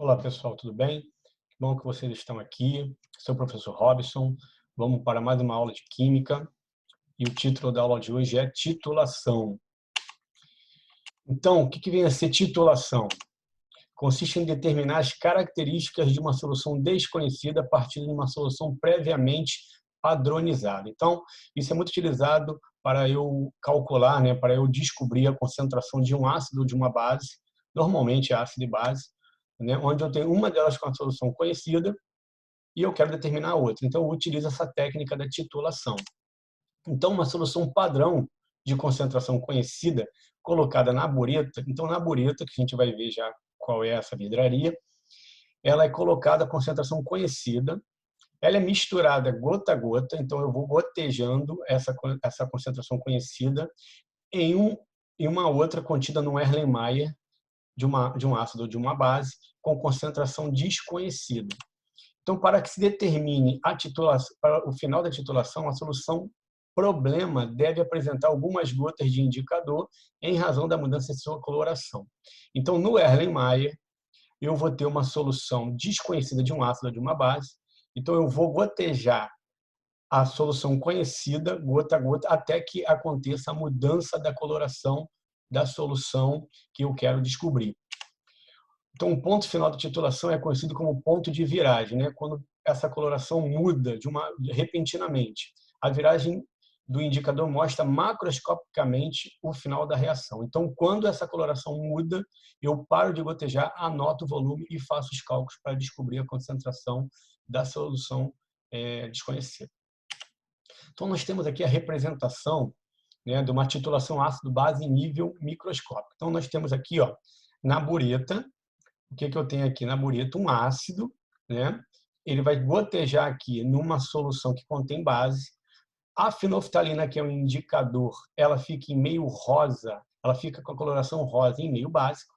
Olá pessoal, tudo bem? Que bom que vocês estão aqui. Sou o professor Robson. Vamos para mais uma aula de Química e o título da aula de hoje é Titulação. Então, o que vem a ser titulação? Consiste em determinar as características de uma solução desconhecida a partir de uma solução previamente padronizada. Então, isso é muito utilizado para eu calcular, para eu descobrir a concentração de um ácido ou de uma base, normalmente ácido e base, onde eu tenho uma delas com a solução conhecida e eu quero determinar a outra. Então, eu utilizo essa técnica da titulação. Então, uma solução padrão de concentração conhecida colocada na bureta. Então, na bureta, que a gente vai ver já qual é essa vidraria, ela é colocada a concentração conhecida, ela é misturada gota a gota, então eu vou gotejando essa concentração conhecida em uma outra contida no Erlenmeyer de um ácido ou de uma base com concentração desconhecida. Então, para que se determine a titulação, para o final da titulação, a solução problema deve apresentar algumas gotas de indicador em razão da mudança de sua coloração. Então, no Erlenmeyer, eu vou ter uma solução desconhecida de um ácido ou de uma base, então eu vou gotejar a solução conhecida, gota a gota, até que aconteça a mudança da coloração da solução que eu quero descobrir. Então, o ponto final da titulação é conhecido como ponto de viragem, quando essa coloração muda repentinamente. A viragem do indicador mostra macroscopicamente o final da reação. Então, quando essa coloração muda, eu paro de gotejar, anoto o volume e faço os cálculos para descobrir a concentração da solução desconhecida. Então, nós temos aqui a representação de uma titulação ácido-base em nível microscópico. Então, nós temos aqui, na bureta, o que eu tenho aqui na bureta? Um ácido, ele vai gotejar aqui numa solução que contém base. A fenolftalina, que é um indicador, ela fica em meio rosa, ela fica com a coloração rosa em meio básico,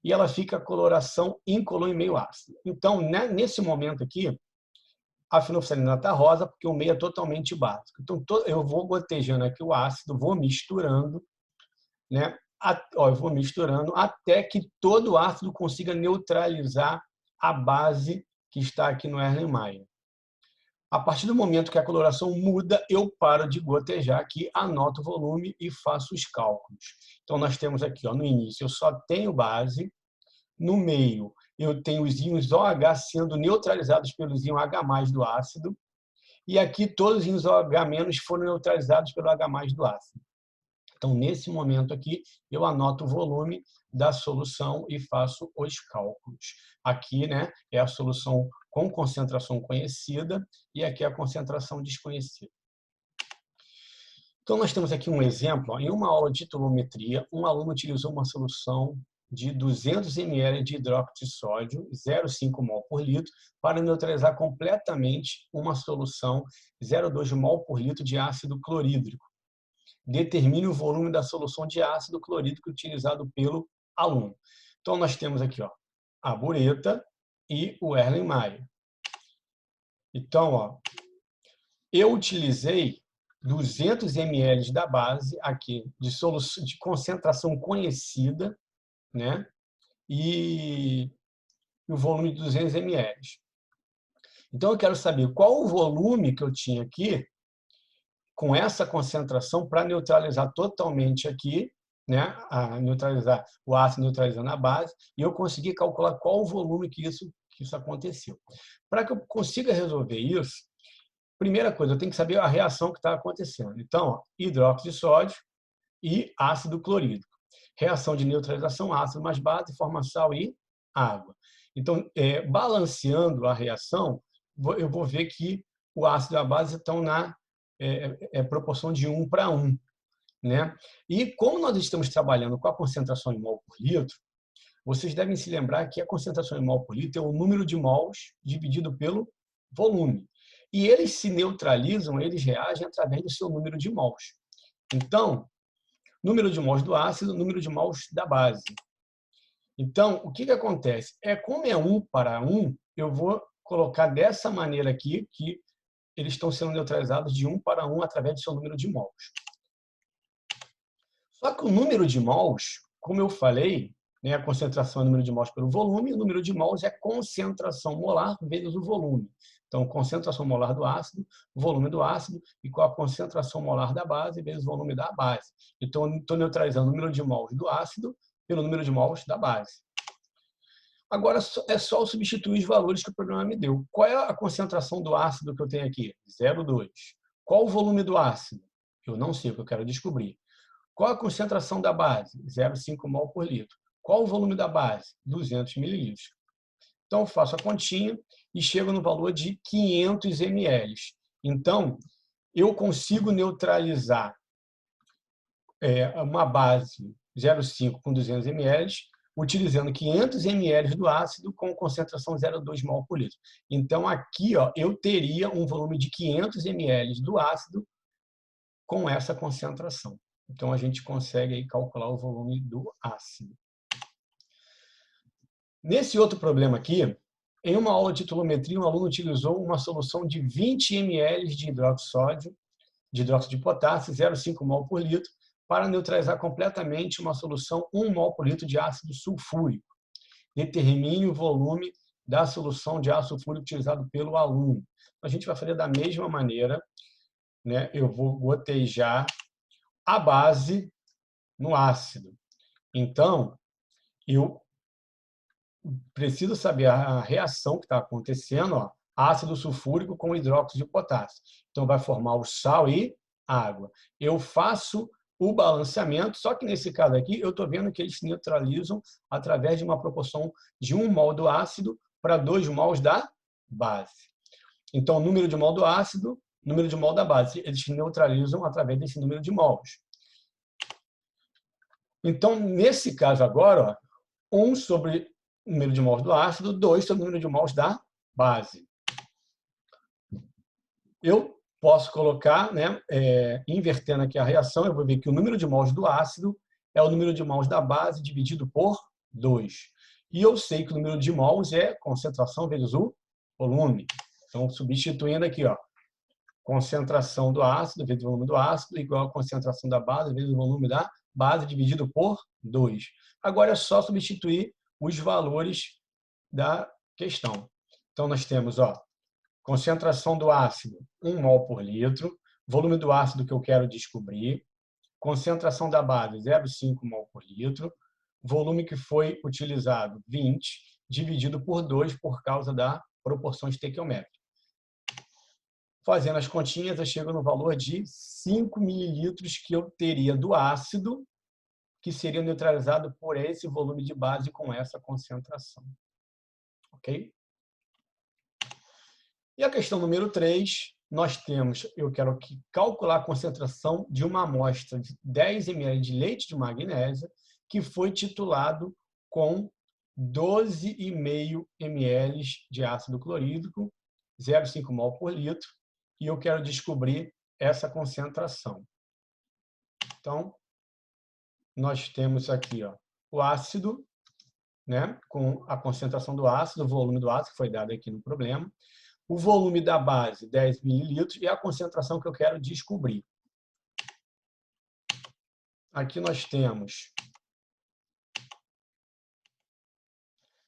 e ela fica a coloração incolor em meio ácido. Então, nesse momento aqui, a fenolftalina está rosa porque o meio é totalmente básico. Então, eu vou gotejando aqui o ácido, vou misturando, eu vou misturando até que todo o ácido consiga neutralizar a base que está aqui no Erlenmeyer. A partir do momento que a coloração muda, eu paro de gotejar aqui, anoto o volume e faço os cálculos. Então, nós temos aqui, no início, eu só tenho base. No meio, eu tenho os íons OH sendo neutralizados pelos íons H+ do ácido. E aqui, todos os íons OH- foram neutralizados pelo H+ do ácido. Então, nesse momento aqui, eu anoto o volume da solução e faço os cálculos. Aqui, é a solução com concentração conhecida e aqui a concentração desconhecida. Então, nós temos aqui um exemplo. Em uma aula de titulometria, um aluno utilizou uma solução de 200 ml de hidróxido de sódio, 0,5 mol por litro, para neutralizar completamente uma solução 0,2 mol por litro de ácido clorídrico. Determine o volume da solução de ácido clorídrico utilizado pelo aluno. Então, nós temos aqui a bureta e o Erlenmeyer. Então, eu utilizei 200 ml da base aqui, de concentração conhecida, e o volume de 200 ml. Então, eu quero saber qual o volume que eu tinha aqui com essa concentração para neutralizar totalmente aqui, neutralizar o ácido neutralizando a base, e eu consegui calcular qual o volume que isso aconteceu. Para que eu consiga resolver isso, primeira coisa, eu tenho que saber a reação que está acontecendo. Então, hidróxido de sódio e ácido clorídrico. Reação de neutralização, ácido mais base, forma sal e água. Então, balanceando a reação, eu vou ver que o ácido e a base estão na proporção de 1:1. E como nós estamos trabalhando com a concentração em mol por litro, vocês devem se lembrar que a concentração em mol por litro é o número de mols dividido pelo volume. E eles se neutralizam, eles reagem através do seu número de mols. Então, número de mols do ácido, número de mols da base. Então, o que acontece? Como é 1:1, eu vou colocar dessa maneira aqui, que eles estão sendo neutralizados de 1:1 através do seu número de mols. Só que o número de mols, como eu falei, né? A concentração é o número de mols pelo volume, e o número de mols é concentração molar vezes o volume. Então, concentração molar do ácido, volume do ácido, igual a concentração molar da base vezes o volume da base. Então, estou neutralizando o número de mols do ácido pelo número de mols da base. Agora, é só substituir os valores que o programa me deu. Qual é a concentração do ácido que eu tenho aqui? 0,2. Qual o volume do ácido? Eu não sei, o que eu quero descobrir. Qual a concentração da base? 0,5 mol por litro. Qual o volume da base? 200 mililitros. Então, eu faço a continha e chego no valor de 500 ml. Então, eu consigo neutralizar uma base 0,5 com 200 ml, utilizando 500 ml do ácido com concentração 0,2 mol por litro. Então, aqui eu teria um volume de 500 ml do ácido com essa concentração. Então, a gente consegue aí calcular o volume do ácido. Nesse outro problema aqui, em uma aula de titometria, um aluno utilizou uma solução de 20 ml de hidróxido de potássio, 0,5 mol por litro, para neutralizar completamente uma solução 1 mol por litro de ácido sulfúrico. Determine o volume da solução de ácido sulfúrico utilizado pelo aluno. A gente vai fazer da mesma maneira, né? Eu vou gotejar a base no ácido. Então, eu preciso saber a reação que está acontecendo, ácido sulfúrico com hidróxido de potássio. Então, vai formar o sal e água. Eu faço o balanceamento, só que nesse caso aqui, eu estou vendo que eles se neutralizam através de uma proporção de 1 mol do ácido para 2 mols da base. Então, número de mol do ácido, número de mol da base, eles se neutralizam através desse número de mols. Então, nesse caso agora, 1 sobre o número de mols do ácido, 2 sobre o número de mols da base. Eu posso colocar, né, invertendo aqui a reação, eu vou ver que o número de mols do ácido é o número de mols da base dividido por 2. E eu sei que o número de mols é concentração vezes o volume. Então, substituindo aqui, concentração do ácido vezes o volume do ácido igual a concentração da base vezes o volume da base dividido por 2. Agora é só substituir os valores da questão. Então, nós temos concentração do ácido, 1 mol por litro, volume do ácido que eu quero descobrir, concentração da base, 0,5 mol por litro, volume que foi utilizado, 20, dividido por 2 por causa da proporção estequiométrica. Fazendo as continhas, eu chego no valor de 5 mililitros que eu teria do ácido, que seria neutralizado por esse volume de base com essa concentração. Ok? E a questão número 3, nós temos, eu quero calcular a concentração de uma amostra de 10 ml de leite de magnésia, que foi titulado com 12,5 ml de ácido clorídrico, 0,5 mol por litro, e eu quero descobrir essa concentração. Então, nós temos aqui o ácido, né, com a concentração do ácido, o volume do ácido, que foi dado aqui no problema, o volume da base, 10 mililitros, e a concentração que eu quero descobrir. Aqui nós temos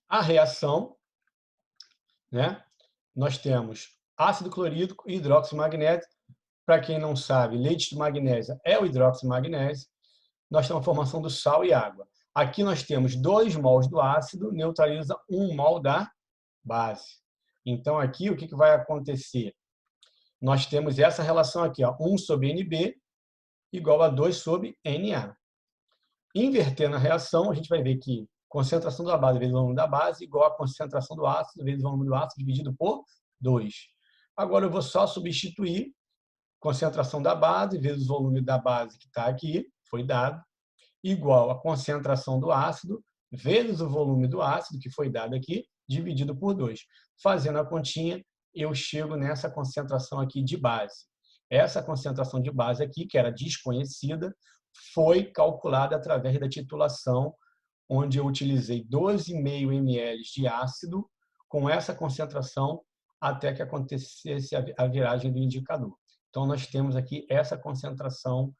a reação, né? Nós temos ácido clorídrico e hidróxido de magnésio. Para quem não sabe, leite de magnésia é o hidróxido de magnésio. Nós temos a formação do sal e água. Aqui nós temos 2 mols do ácido, neutraliza 1 mol da base. Então, aqui, o que vai acontecer? Nós temos essa relação aqui, 1 sobre NB igual a 2 sobre Na. Invertendo a reação, a gente vai ver que concentração da base vezes o volume da base igual a concentração do ácido vezes o volume do ácido dividido por 2. Agora, eu vou só substituir concentração da base vezes o volume da base que está aqui, foi dado, igual a concentração do ácido vezes o volume do ácido, que foi dado aqui, dividido por 2. Fazendo a continha, eu chego nessa concentração aqui de base. Essa concentração de base aqui, que era desconhecida, foi calculada através da titulação, onde eu utilizei 12,5 ml de ácido com essa concentração até que acontecesse a viragem do indicador. Então, nós temos aqui essa concentração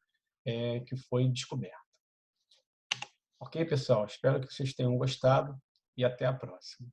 que foi descoberta. Ok, pessoal? Espero que vocês tenham gostado e até a próxima.